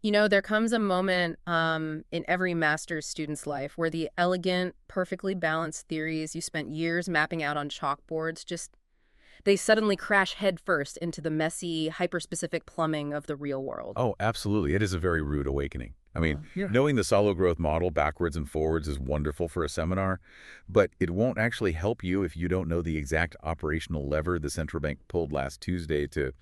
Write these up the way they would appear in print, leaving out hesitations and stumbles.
You know, there comes a moment in every master's student's life where the elegant, perfectly balanced theories you spent years mapping out on chalkboards they suddenly crash headfirst into the messy, hyper-specific plumbing of the real world. Oh, absolutely. It is a very rude awakening. I mean, Yeah. knowing the solo growth model backwards and forwards is wonderful for a seminar, but it won't actually help you if you don't know the exact operational lever the central bank pulled last Tuesday to,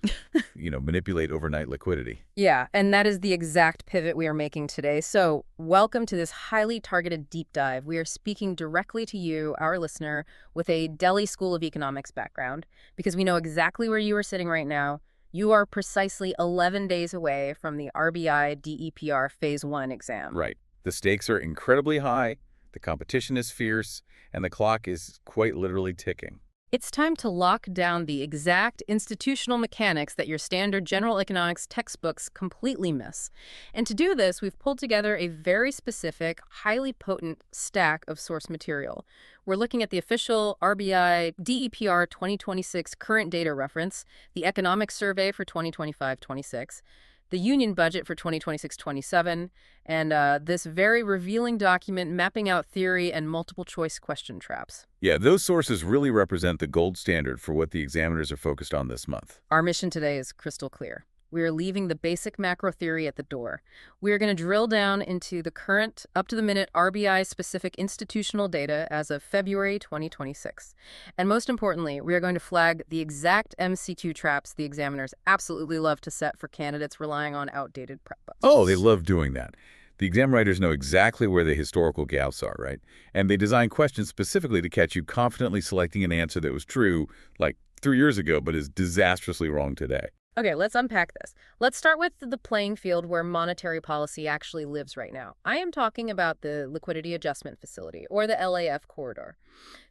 manipulate overnight liquidity. Yeah, and that is the exact pivot we are making today. So, welcome to this highly targeted deep dive. We are speaking directly to you, our listener, with a Delhi School of Economics background, because we know exactly where you are sitting right now. You are precisely 11 days away from the RBI DEPR Phase 1 exam. Right. The stakes are incredibly high, the competition is fierce, and the clock is quite literally ticking. It's time to lock down the exact institutional mechanics that your standard general economics textbooks completely miss. And to do this, we've pulled together a very specific, highly potent stack of source material. We're looking at the official RBI DEPR 2026 current data reference, the economic survey for 2025-26, the union budget for 2026-27, and this very revealing document mapping out theory and multiple choice question traps. Yeah, those sources really represent the gold standard for what the examiners are focused on this month. Our mission today is crystal clear. We are leaving the basic macro theory at the door. We are going to drill down into the current, up-to-the-minute RBI-specific institutional data as of February 2026. And most importantly, we are going to flag the exact MCQ traps the examiners absolutely love to set for candidates relying on outdated prep books. Oh, they love doing that. The exam writers know exactly where the historical gaps are, right? And they design questions specifically to catch you confidently selecting an answer that was true, like 3 years ago, but is disastrously wrong today. Okay, let's unpack this. Let's start with the playing field where monetary policy actually lives right now. I am talking about the Liquidity Adjustment Facility, or the LAF corridor.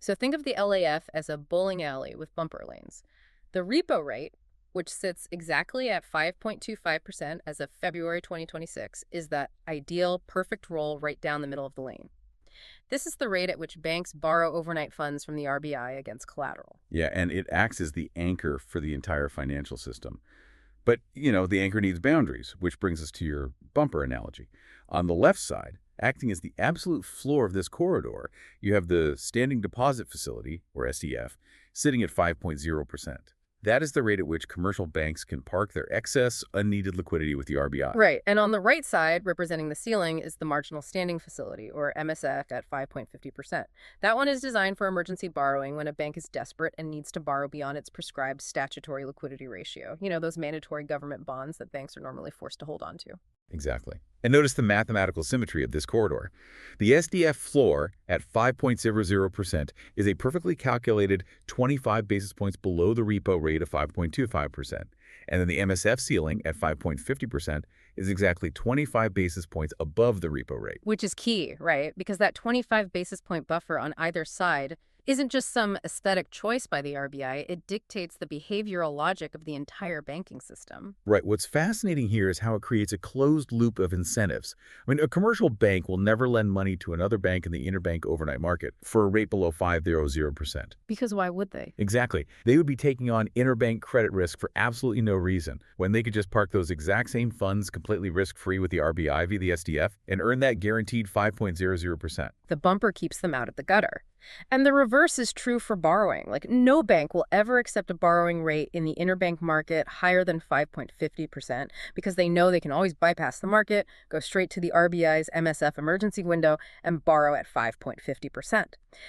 So think of the LAF as a bowling alley with bumper lanes. The repo rate, which sits exactly at 5.25% as of February 2026, is that ideal, perfect roll right down the middle of the lane. This is the rate at which banks borrow overnight funds from the RBI against collateral. Yeah, and it acts as the anchor for the entire financial system. But, the anchor needs boundaries, which brings us to your bumper analogy. On the left side, acting as the absolute floor of this corridor, you have the Standing Deposit Facility, or SDF, sitting at 5.0%. That is the rate at which commercial banks can park their excess, unneeded liquidity with the RBI. Right, and on the right side, representing the ceiling, is the Marginal Standing Facility, or MSF, at 5.50%. That one is designed for emergency borrowing when a bank is desperate and needs to borrow beyond its prescribed statutory liquidity ratio. You know, those mandatory government bonds that banks are normally forced to hold on to. Exactly. And notice the mathematical symmetry of this corridor. The SDF floor at 5.00% is a perfectly calculated 25 basis points below the repo rate of 5.25%. And then the MSF ceiling at 5.50% is exactly 25 basis points above the repo rate. Which is key, right? Because that 25 basis point buffer on either side isn't just some aesthetic choice by the RBI, it dictates the behavioral logic of the entire banking system. Right. What's fascinating here is how it creates a closed loop of incentives. I mean, a commercial bank will never lend money to another bank in the interbank overnight market for a rate below 5.00%. Because why would they? Exactly. They would be taking on interbank credit risk for absolutely no reason, when they could just park those exact same funds completely risk-free with the RBI via the SDF and earn that guaranteed 5.00%. The bumper keeps them out of the gutter. And the reverse is true for borrowing. Like, no bank will ever accept a borrowing rate in the interbank market higher than 5.50% because they know they can always bypass the market, go straight to the RBI's MSF emergency window, and borrow at 5.50%.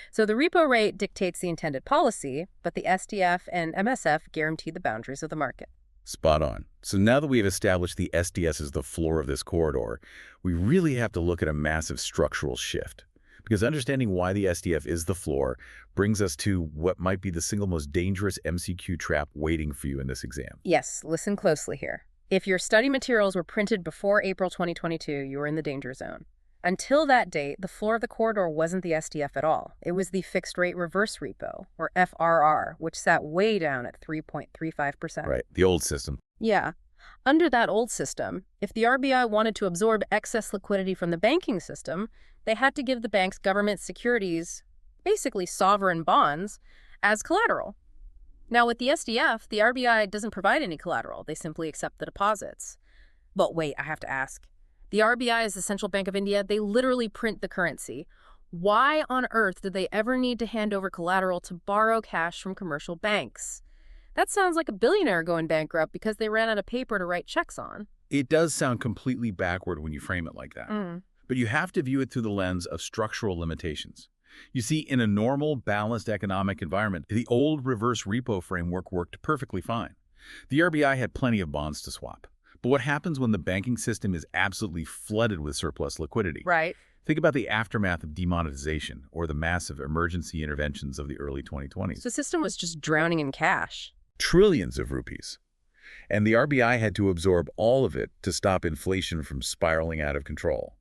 So the repo rate dictates the intended policy, but the SDF and MSF guarantee the boundaries of the market. Spot on. So now that we've established the SDS as the floor of this corridor, we really have to look at a massive structural shift. Because understanding why the SDF is the floor brings us to what might be the single most dangerous MCQ trap waiting for you in this exam. Yes, listen closely here. If your study materials were printed before April 2022, you were in the danger zone. Until that date, the floor of the corridor wasn't the SDF at all. It was the Fixed Rate Reverse Repo, or FRR, which sat way down at 3.35%. Right, the old system. Yeah. Under that old system, if the RBI wanted to absorb excess liquidity from the banking system, they had to give the banks government securities, basically sovereign bonds, as collateral. Now, with the SDF, the RBI doesn't provide any collateral. They simply accept the deposits. But wait, I have to ask, The RBI is the Central Bank of India. They literally print the currency. Why on earth did they ever need to hand over collateral to borrow cash from commercial banks? That sounds like a billionaire going bankrupt because they ran out of paper to write checks on. It does sound completely backward when you frame it like that. But you have to view it through the lens of structural limitations. You see, in a normal, balanced economic environment, the old reverse repo framework worked perfectly fine. The RBI had plenty of bonds to swap. But what happens when the banking system is absolutely flooded with surplus liquidity? Right. Think about the aftermath of demonetization or the massive emergency interventions of the early 2020s. The system was just drowning in cash. Trillions of rupees. And the RBI had to absorb all of it to stop inflation from spiraling out of control.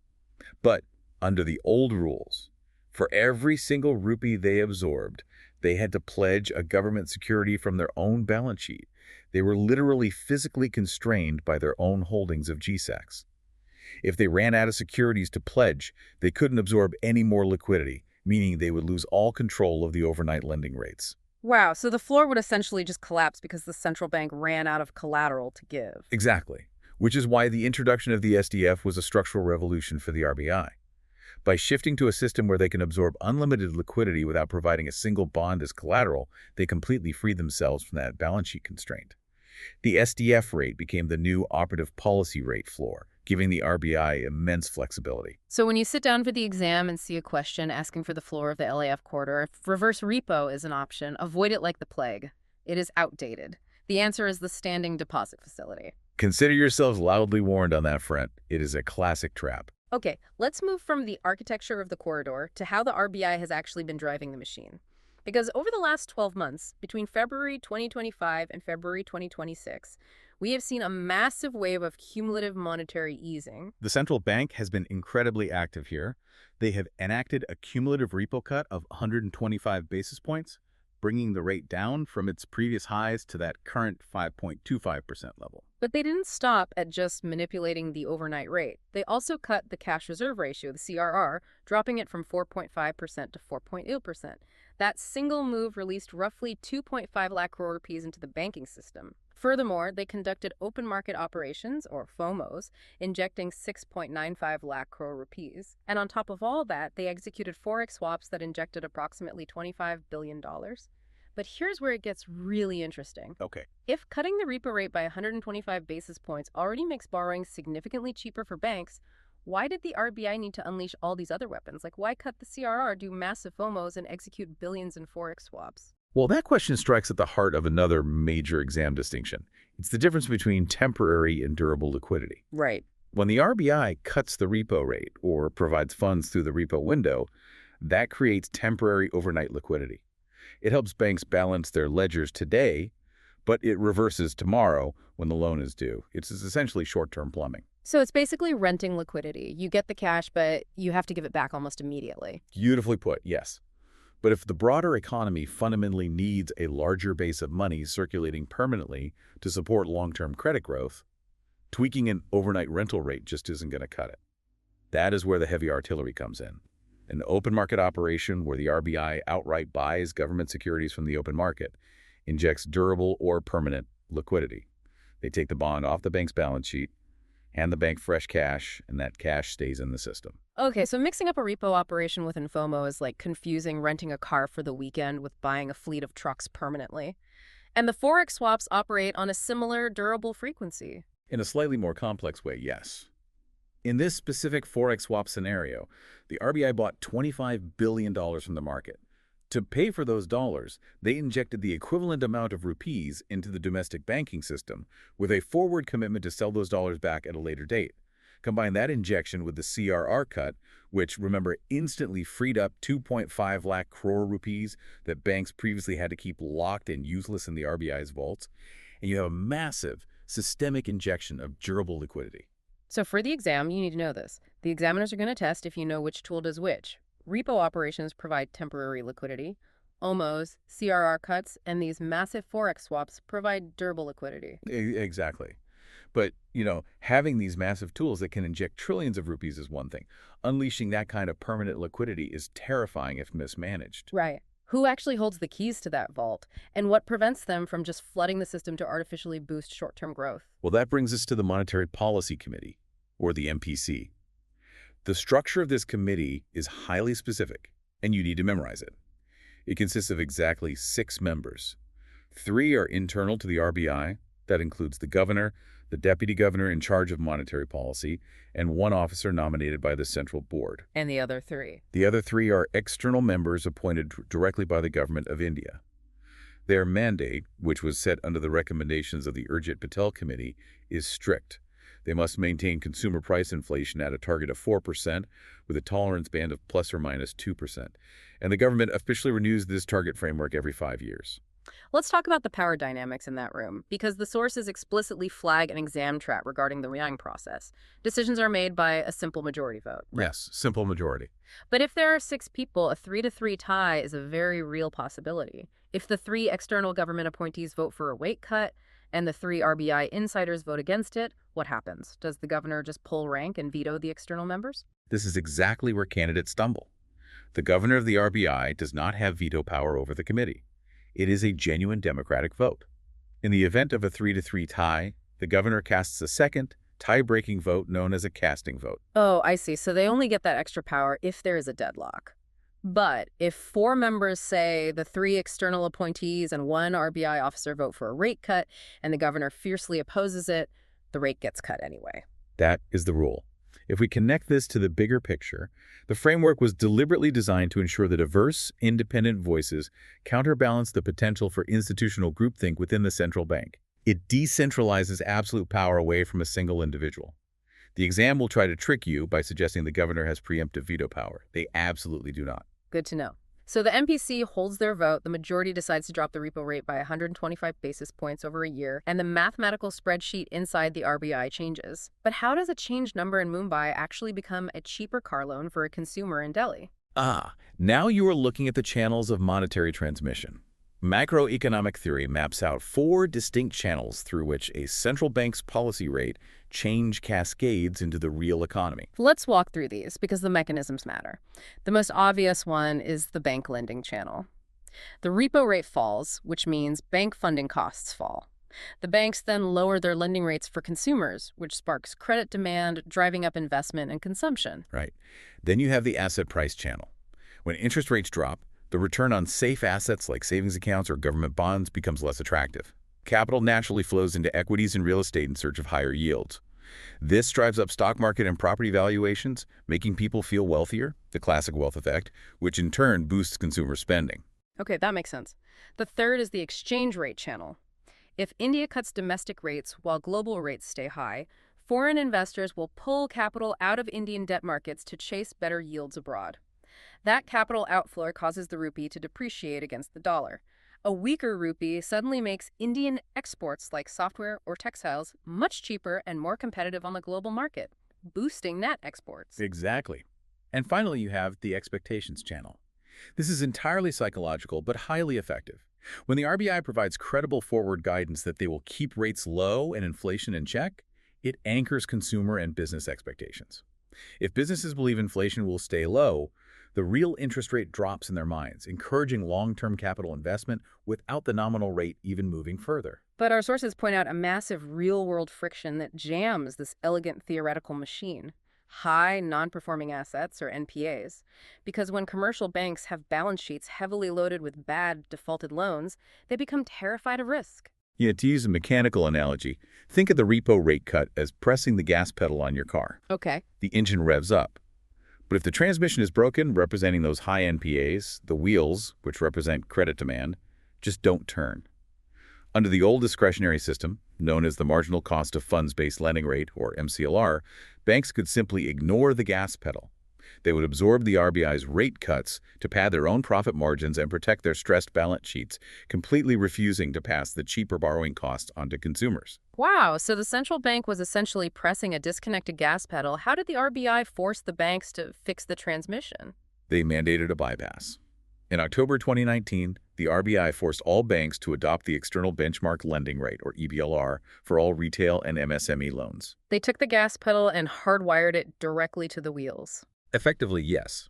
But under the old rules, for every single rupee they absorbed, they had to pledge a government security from their own balance sheet. They were literally physically constrained by their own holdings of GSECs. If they ran out of securities to pledge, they couldn't absorb any more liquidity, meaning they would lose all control of the overnight lending rates. Wow, so the floor would essentially just collapse because the central bank ran out of collateral to give. Exactly, which is why the introduction of the SDF was a structural revolution for the RBI. By shifting to a system where they can absorb unlimited liquidity without providing a single bond as collateral, they completely freed themselves from that balance sheet constraint. The SDF rate became the new operative policy rate floor, giving the RBI immense flexibility. So when you sit down for the exam and see a question asking for the floor of the LAF corridor, if reverse repo is an option, avoid it like the plague. It is outdated. The answer is the standing deposit facility. Consider yourselves loudly warned on that front. It is a classic trap. Okay, let's move from the architecture of the corridor to how the RBI has actually been driving the machine. Because over the last 12 months, between February 2025 and February 2026, we have seen a massive wave of cumulative monetary easing. The central bank has been incredibly active here. They have enacted a cumulative repo cut of 125 basis points, bringing the rate down from its previous highs to that current 5.25% level. But they didn't stop at just manipulating the overnight rate. They also cut the cash reserve ratio, the CRR, dropping it from 4.5% to 4.0%. That single move released roughly 2.5 lakh crore rupees into the banking system. Furthermore, they conducted open market operations, or FOMOs, injecting 6.95 lakh crore rupees. And on top of all that, they executed forex swaps that injected approximately $25 billion. But here's where it gets really interesting. Okay. If cutting the repo rate by 125 basis points already makes borrowing significantly cheaper for banks, why did the RBI need to unleash all these other weapons? Like, why cut the CRR, do massive FOMOs, and execute billions in forex swaps? Well, that question strikes at the heart of another major exam distinction. It's the difference between temporary and durable liquidity. Right. When the RBI cuts the repo rate or provides funds through the repo window, that creates temporary overnight liquidity. It helps banks balance their ledgers today, but it reverses tomorrow when the loan is due. It's essentially short-term plumbing. So it's basically renting liquidity. You get the cash, but you have to give it back almost immediately. Beautifully put, yes. But if the broader economy fundamentally needs a larger base of money circulating permanently to support long-term credit growth, tweaking an overnight rental rate just isn't going to cut it. That is where the heavy artillery comes in. An open market operation where the RBI outright buys government securities from the open market, injects durable or permanent liquidity. They take the bond off the bank's balance sheet, hand the bank fresh cash, and that cash stays in the system. Okay, so mixing up a repo operation with FOMO is like confusing renting a car for the weekend with buying a fleet of trucks permanently. And the forex swaps operate on a similar durable frequency. In a slightly more complex way, yes. In this specific forex swap scenario, the RBI bought $25 billion from the market. To pay for those dollars, they injected the equivalent amount of rupees into the domestic banking system with a forward commitment to sell those dollars back at a later date. Combine that injection with the CRR cut, which, remember, instantly freed up 2.5 lakh crore rupees that banks previously had to keep locked and useless in the RBI's vaults, and you have a massive systemic injection of durable liquidity. So for the exam, you need to know this. The examiners are going to test if you know which tool does which. Repo operations provide temporary liquidity. OMOs, CRR cuts, and these massive forex swaps provide durable liquidity. Exactly. But, having these massive tools that can inject trillions of rupees is one thing. Unleashing that kind of permanent liquidity is terrifying if mismanaged. Right. Who actually holds the keys to that vault? And what prevents them from just flooding the system to artificially boost short-term growth? Well, that brings us to the Monetary Policy Committee, or the MPC. The structure of this committee is highly specific, and you need to memorize it. It consists of exactly 6 members. 3 are internal to the RBI. That includes the governor, the deputy governor in charge of monetary policy, and 1 officer nominated by the central board. And the other 3? The other 3 are external members appointed directly by the government of India. Their mandate, which was set under the recommendations of the Urjit Patel Committee, is strict. They must maintain consumer price inflation at a target of 4% with a tolerance band of plus or minus 2%. And the government officially renews this target framework every 5 years. Let's talk about the power dynamics in that room, because the sources explicitly flag an exam trap regarding the Yang process. Decisions are made by a simple majority vote. Yes, simple majority. But if there are 6 people, a 3-3 tie is a very real possibility. If the 3 external government appointees vote for a rate cut and the 3 RBI insiders vote against it, what happens? Does the governor just pull rank and veto the external members? This is exactly where candidates stumble. The governor of the RBI does not have veto power over the committee. It is a genuine democratic vote. In the event of a 3-3 tie, the governor casts a second, tie-breaking vote known as a casting vote. Oh, I see. So they only get that extra power if there is a deadlock. But if 4 members, say the 3 external appointees and 1 RBI officer vote for a rate cut and the governor fiercely opposes it, the rate gets cut anyway. That is the rule. If we connect this to the bigger picture, the framework was deliberately designed to ensure that diverse, independent voices counterbalance the potential for institutional groupthink within the central bank. It decentralizes absolute power away from a single individual. The exam will try to trick you by suggesting the governor has preemptive veto power. They absolutely do not. Good to know. So the MPC holds their vote, the majority decides to drop the repo rate by 125 basis points over a year, and the mathematical spreadsheet inside the RBI changes. But how does a changed number in Mumbai actually become a cheaper car loan for a consumer in Delhi? Now you are looking at the channels of monetary transmission. Macroeconomic theory maps out 4 distinct channels through which a central bank's policy rate change cascades into the real economy. Let's walk through these because the mechanisms matter. The most obvious one is the bank lending channel. The repo rate falls, which means bank funding costs fall. The banks then lower their lending rates for consumers, which sparks credit demand, driving up investment and consumption. Right. Then you have the asset price channel. When interest rates drop, the return on safe assets like savings accounts or government bonds becomes less attractive. Capital naturally flows into equities and real estate in search of higher yields. This drives up stock market and property valuations, making people feel wealthier, the classic wealth effect, which in turn boosts consumer spending. Okay, that makes sense. The third is the exchange rate channel. If India cuts domestic rates while global rates stay high, foreign investors will pull capital out of Indian debt markets to chase better yields abroad. That capital outflow causes the rupee to depreciate against the dollar. A weaker rupee suddenly makes Indian exports like software or textiles much cheaper and more competitive on the global market, boosting net exports. Exactly. And finally, you have the expectations channel. This is entirely psychological, but highly effective. When the RBI provides credible forward guidance that they will keep rates low and inflation in check, it anchors consumer and business expectations. If businesses believe inflation will stay low, the real interest rate drops in their minds, encouraging long-term capital investment without the nominal rate even moving further. But our sources point out a massive real-world friction that jams this elegant theoretical machine. High non-performing assets, or NPAs. Because when commercial banks have balance sheets heavily loaded with bad defaulted loans, they become terrified of risk. Yeah, to use a mechanical analogy, think of the repo rate cut as pressing the gas pedal on your car. Okay. The engine revs up. But if the transmission is broken, representing those high NPAs, the wheels, which represent credit demand, just don't turn. Under the old discretionary system, known as the marginal cost of funds-based lending rate, or MCLR, banks could simply ignore the gas pedal. They would absorb the RBI's rate cuts to pad their own profit margins and protect their stressed balance sheets, completely refusing to pass the cheaper borrowing costs onto consumers. Wow, so the central bank was essentially pressing a disconnected gas pedal. How did the RBI force the banks to fix the transmission? They mandated a bypass. In October 2019, the RBI forced all banks to adopt the External Benchmark Lending Rate, or EBLR, for all retail and MSME loans. They took the gas pedal and hardwired it directly to the wheels. Effectively, yes.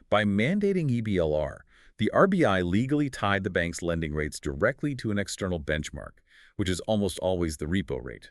By mandating EBLR, the RBI legally tied the bank's lending rates directly to an external benchmark, which is almost always the repo rate.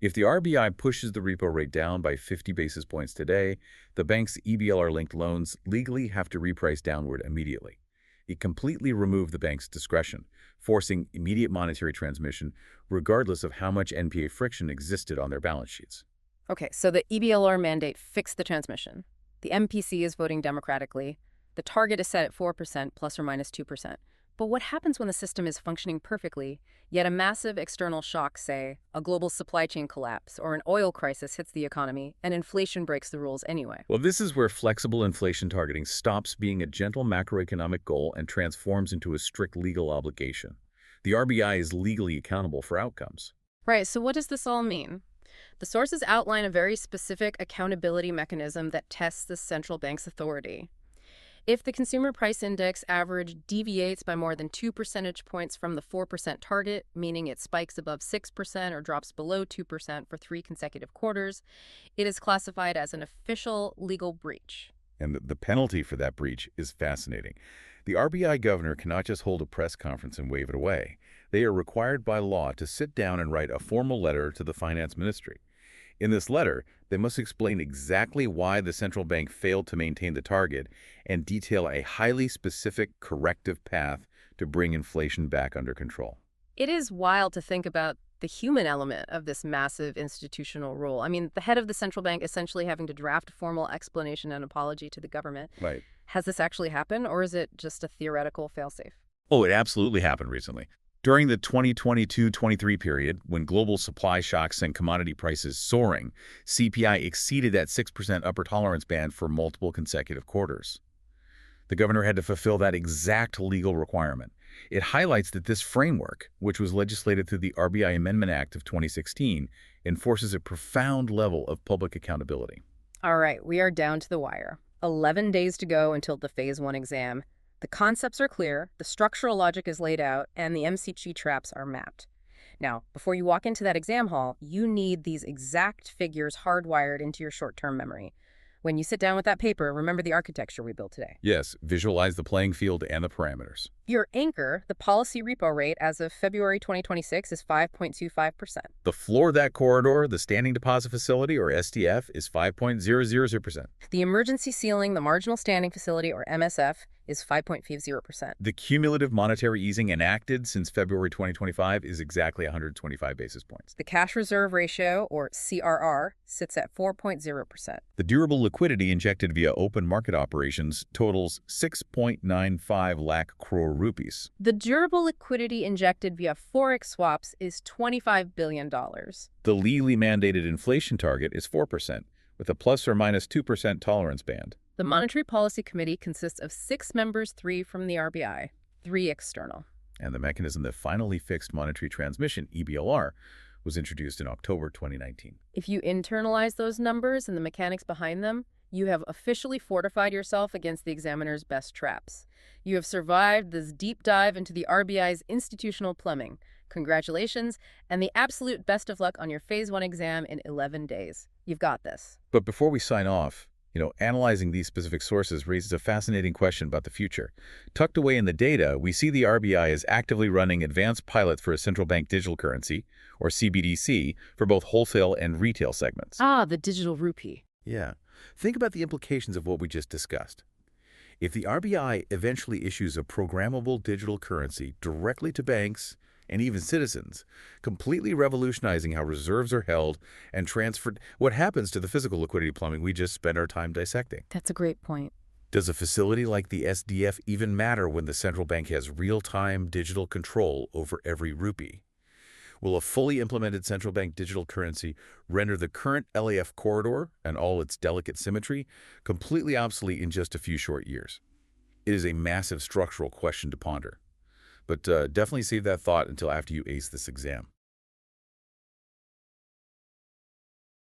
If the RBI pushes the repo rate down by 50 basis points today, the bank's EBLR-linked loans legally have to reprice downward immediately. It completely removed the bank's discretion, forcing immediate monetary transmission regardless of how much NPA friction existed on their balance sheets. Okay, so the EBLR mandate fixed the transmission. The MPC is voting democratically. The target is set at 4% plus or minus 2%. But what happens when the system is functioning perfectly, yet a massive external shock, say, a global supply chain collapse or an oil crisis hits the economy, and inflation breaks the rules anyway? Well, this is where flexible inflation targeting stops being a gentle macroeconomic goal and transforms into a strict legal obligation. The RBI is legally accountable for outcomes. Right, so what does this all mean? The sources outline a very specific accountability mechanism that tests the central bank's authority. If the consumer price index average deviates by more than 2 percentage points from the 4% target, meaning it spikes above 6% or drops below 2% for 3 consecutive quarters, it is classified as an official legal breach. And the penalty for that breach is fascinating. The RBI governor cannot just hold a press conference and wave it away. They are required by law to sit down and write a formal letter to the finance ministry. In this letter, they must explain exactly why the central bank failed to maintain the target and detail a highly specific corrective path to bring inflation back under control. It is wild to think about the human element of this massive institutional rule. I mean, the head of the central bank essentially having to draft a formal explanation and apology to the government. Right. Has this actually happened, or is it just a theoretical failsafe? Oh, it absolutely happened recently. During the 2022-23 period, when global supply shocks and commodity prices soaring, CPI exceeded that 6% upper tolerance band for multiple consecutive quarters. The governor had to fulfill that exact legal requirement. It highlights that this framework, which was legislated through the RBI Amendment Act of 2016, enforces a profound level of public accountability. All right, we are down to the wire. 11 days to go until the Phase 1 exam. The concepts are clear, the structural logic is laid out, and the MCG traps are mapped. Now, before you walk into that exam hall, you need these exact figures hardwired into your short-term memory. When you sit down with that paper, remember the architecture we built today. Yes, visualize the playing field and the parameters. Your anchor, the policy repo rate as of February 2026, is 5.25%. The floor of that corridor, the standing deposit facility, or SDF, is 5.000%. The emergency ceiling, the marginal standing facility, or MSF, is 5.50%. The cumulative monetary easing enacted since February 2025 is exactly 125 basis points. The cash reserve ratio, or CRR, sits at 4.0%. The durable liquidity injected via open market operations totals 6.95 lakh crore rupees. The durable liquidity injected via forex swaps is $25 billion. The legally mandated inflation target is 4%, with a plus or minus 2% tolerance band. The Monetary Policy Committee consists of 6 members, 3 from the RBI, 3 external. And the mechanism that finally fixed monetary transmission, EBLR, was introduced in October 2019. If you internalize those numbers and the mechanics behind them, you have officially fortified yourself against the examiner's best traps. You have survived this deep dive into the RBI's institutional plumbing. Congratulations, and the absolute best of luck on your Phase 1 exam in 11 days. You've got this. But before we sign off, analyzing these specific sources raises a fascinating question about the future. Tucked away in the data, we see the RBI is actively running advanced pilots for a central bank digital currency, or CBDC, for both wholesale and retail segments. Ah, the digital rupee. Yeah. Think about the implications of what we just discussed. If the RBI eventually issues a programmable digital currency directly to banks and even citizens, completely revolutionizing how reserves are held and transferred, what happens to the physical liquidity plumbing we just spent our time dissecting? That's a great point. Does a facility like the SDF even matter when the central bank has real-time digital control over every rupee? Will a fully implemented central bank digital currency render the current LAF corridor and all its delicate symmetry completely obsolete in just a few short years? It is a massive structural question to ponder. But definitely save that thought until after you ace this exam.